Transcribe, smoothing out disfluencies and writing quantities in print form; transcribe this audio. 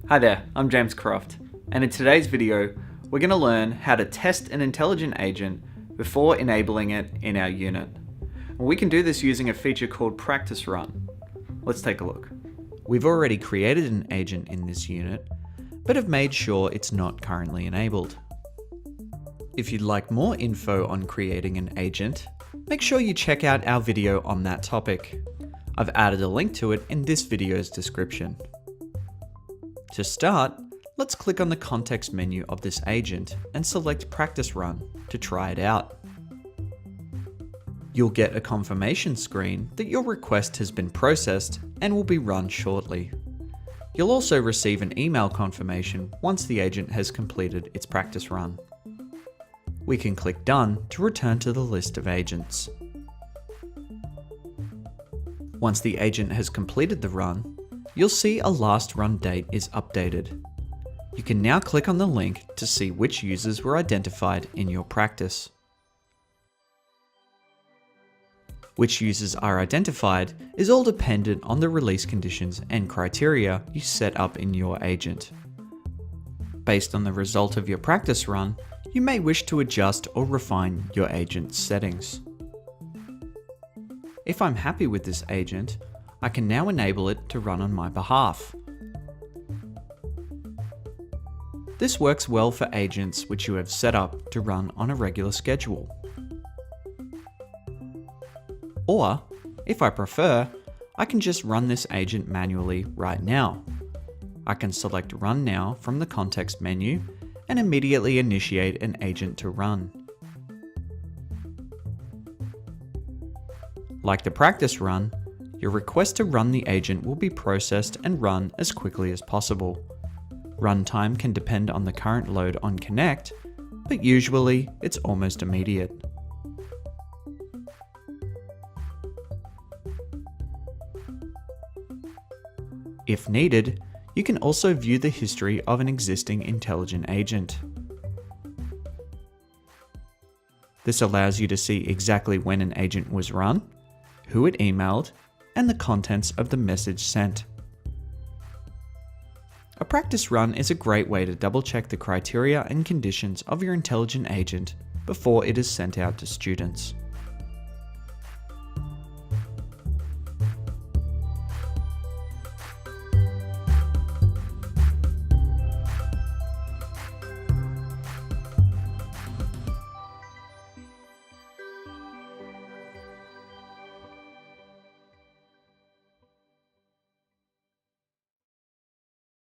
Hi there, I'm James Croft, and in today's video, we're going to learn how to test an intelligent agent before enabling it in our unit. We can do this using a feature called Practice Run. Let's take a look. We've already created an agent in this unit, but have made sure it's not currently enabled. If you'd like more info on creating an agent, make sure you check out our video on that topic. I've added a link to it in this video's description. To start, let's click on the context menu of this agent and select Practice Run to try it out. You'll get a confirmation screen that your request has been processed and will be run shortly. You'll also receive an email confirmation once the agent has completed its practice run. We can click Done to return to the list of agents. Once the agent has completed the run, you'll see a last run date is updated. You can now click on the link to see which users were identified in your practice. Which users are identified is all dependent on the release conditions and criteria you set up in your agent. Based on the result of your practice run, you may wish to adjust or refine your agent's settings. If I'm happy with this agent, I can now enable it to run on my behalf. This works well for agents which you have set up to run on a regular schedule. Or, if I prefer, I can just run this agent manually right now. I can select Run Now from the context menu and immediately initiate an agent to run. Like the practice run, your request to run the agent will be processed and run as quickly as possible. Runtime can depend on the current load on Connect, but usually it's almost immediate. If needed, you can also view the history of an existing intelligent agent. This allows you to see exactly when an agent was run, who it emailed, and the contents of the message sent. A practice run is a great way to double-check the criteria and conditions of your intelligent agent before it is sent out to students.